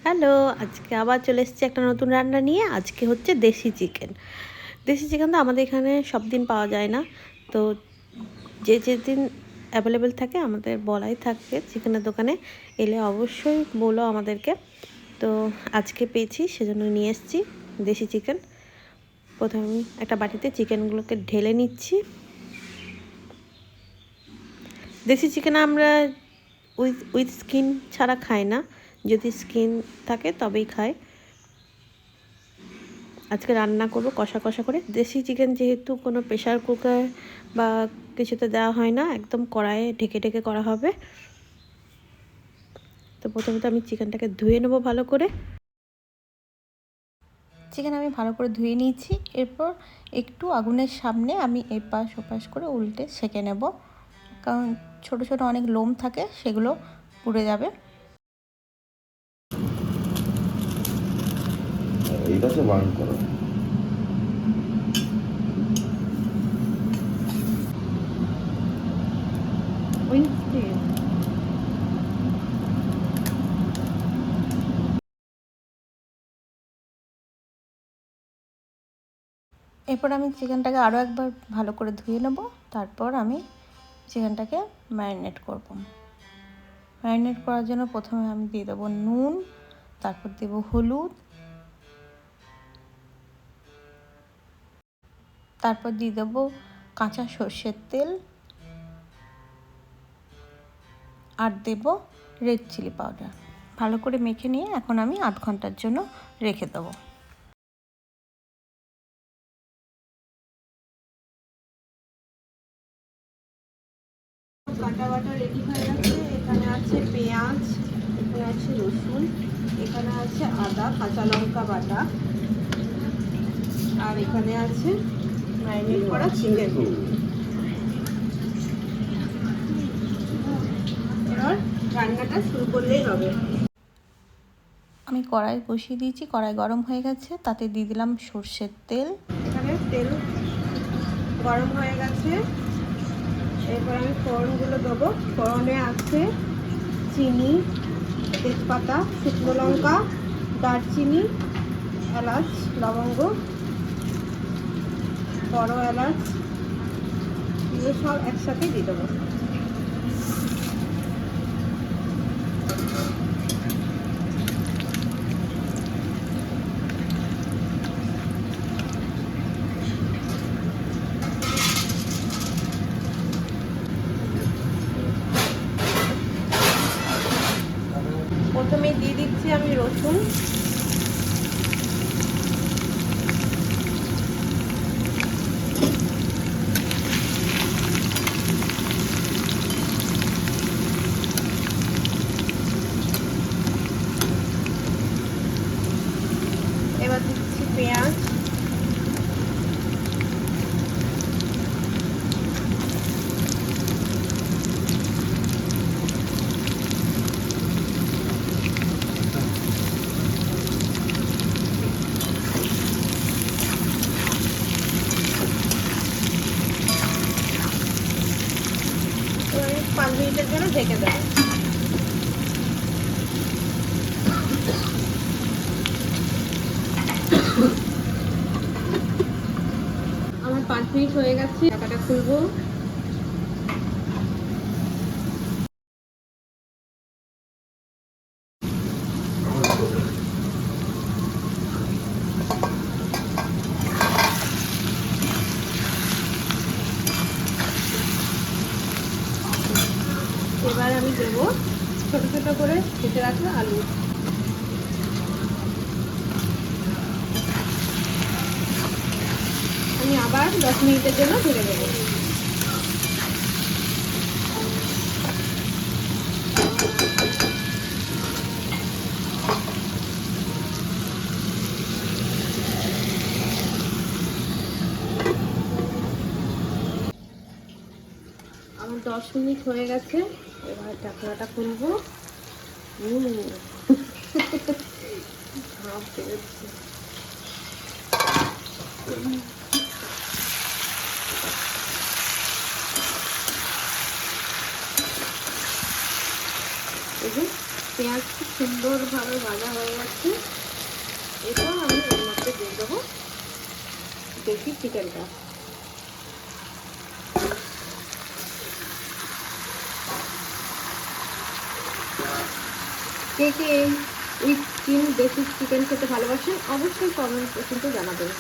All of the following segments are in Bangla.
হ্যালো, আজকে আবার চলে এসেছি একটা নতুন রান্না নিয়ে। আজকে হচ্ছে দেশি চিকেন। দেশি চিকেন তো আমাদের এখানে সব দিন পাওয়া যায় না, তো যেদিন অ্যাভেলেবেল থাকে আমাদের বলাই থাকবে চিকেনের দোকানে, এলে অবশ্যই বলো আমাদেরকে। তো আজকে পেয়েছি, সেজন্য নিয়ে এসেছি দেশি চিকেন। প্রথমে আমি একটা বাটিতে চিকেনগুলোকে ঢেলে নিচ্ছি। দেশি চিকেন আমরা উইথ স্কিন ছাড়া খাই না, যদি স্কিন থাকে তবেই খাই। আজকে রান্না করব কষা কষা করে। দেশি চিকেন যেহেতু কোনো প্রেশার কুকার বা কিছুতে দেওয়া হয় না, একদম কড়াইয়ে ঢেকে ঢেকে করা হবে। তো প্রথমে তো আমি চিকেনটাকে ধুয়ে নেব ভালো করে। চিকেন আমি ভালো করে ধুয়ে নিয়েছি। এরপর একটু আগুনের সামনে আমি এপাশ ওপাশ করে উল্টে সেঁকে নেব, কারণ ছোট ছোট অনেক লোম থাকে, সেগুলো পুড়ে যাবে। এইটাতে বারণ করো। এরপর আমি চিকেনটাকে আরও একবার ভালো করে ধুয়ে নেব। তারপর আমি চিকেনটাকে ম্যারিনেট করব। ম্যারিনেট করার জন্য প্রথমে আমি দিয়ে দেবো নুন, তারপর দেবো হলুদ, তারপর দিয়ে দেবো কাঁচা সর্ষের তেল, আর দেবো রেড চিলি পাউডার। ভালো করে মেখে নিয়ে এখন আমি আধ ঘন্টার জন্য রেখে দেবো। কাটা বাটা রেডি হয়ে গেছে। এখানে আছে পেঁয়াজ, এখানে আছে রসুন, এখানে আছে আদা, কাঁচা লঙ্কা বাটা, আর এখানে আছে ম্যারিনেট করা চিকেন। এবার রান্নাটা শুরু করলেই হবে। আমি কড়াই বসিয়ে দিয়েছি, কড়াই গরম হয়ে গেছে, তাতে দিয়ে দিলাম সর্ষের তেল। এখানে তেল গরম হয়ে গেছে। এরপর আমি ফোড়নগুলো দেবো। ফোড়নে আছে চিনি, তেজপাতা, শুকনো লঙ্কা, দারচিনি, এলাচ, লবঙ্গ, বড় এলাচ, এগুলো সব একসাথে দিয়ে দেবো। প্রথমে দিয়ে দিচ্ছি আমি রসুন। এবার দিচ্ছি পেঁয়াজ, এবার 5 মিনিটের জন্য ঢেকে দেবো। আমার 5 মিনিট হয়ে গেছে, ঢাকাটা খুলবো। এবার আমি দেবো ছোট ছোট করে কেটে রাখা আলু। আমি আবার 10 মিনিটের জন্য ঢেকে দেবো। আমার 10 মিনিট হয়ে গেছে। এবার ঢাকনাটা খুলবো। ভাপ বেরোচ্ছে। এই যে পেঁয়াজ খুব সুন্দরভাবে ভাজা হয়ে যাচ্ছে। এবার আমি এর মধ্যে দিয়ে দেবো দেশি চিকেনটা। কে কে এই দেশি চিকেন খেতে ভালোবাসেন অবশ্যই কমেন্টে কিন্তু জানাবেন।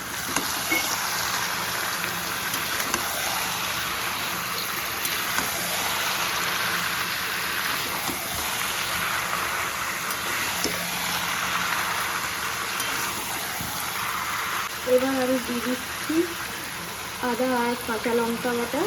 এবার আমি দিয়ে দিচ্ছি আদা আর কাঁচা লঙ্কা বাটা।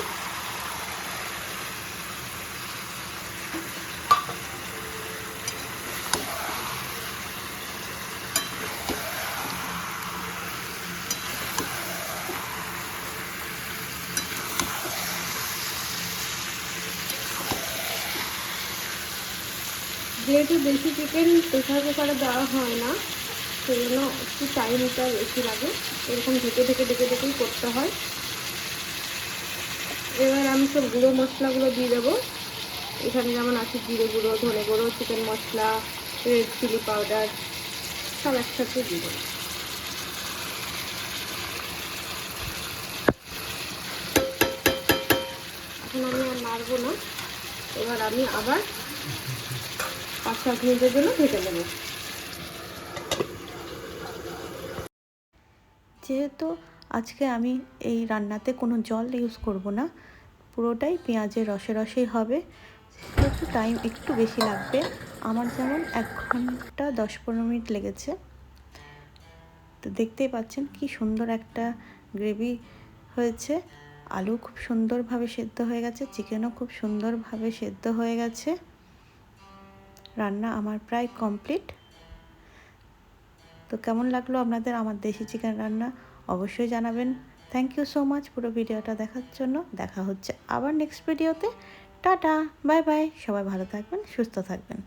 যেহেতু দেশি চিকেন প্রেসার কুকারে দেওয়া হয় না, সেই জন্য একটু টাইমটা বেশি লাগে, এরকম ঢেকেই করতে হয়। এবার আমি সব গুঁড়ো মশলাগুলো দিয়ে দেবো। এখানে যেমন আছে জিরে গুঁড়ো, ধনে গুঁড়ো, চিকেন মশলা, রেড চিলি পাউডার, সব একসাথে দিয়ে দেবো। এখন আমি আর নাড়বো না, এবার আমি আবার 5-7 মিনিটের জন্য ঢেকে দেবো। যেহেতু আজকে আমি এই রান্নাতে কোনো জল ইউজ করব না, পুরোটাই পেঁয়াজের রসেই হবে, সেহেতু টাইম একটু বেশি লাগবে। আমার যেমন 1 ঘন্টা 10-15 মিনিট লেগেছে। তো দেখতেই পাচ্ছেন কি সুন্দর একটা গ্রেভি হয়েছে। আলু খুব সুন্দরভাবে সেদ্ধ হয়ে গেছে, চিকেনও খুব সুন্দরভাবে সেদ্ধ হয়ে গেছে। রান্না আমার প্রায় কমপ্লিট। তো কেমন লাগলো আপনাদের আমার দেশি চিকেন রান্না অবশ্যই জানাবেন। থ্যাংক ইউ সো মাচ পুরো ভিডিওটা দেখার জন্য। দেখা হচ্ছে আবার নেক্সট ভিডিওতে। Tata, bye bye. সবাই ভালো থাকবেন, সুস্থ থাকবেন।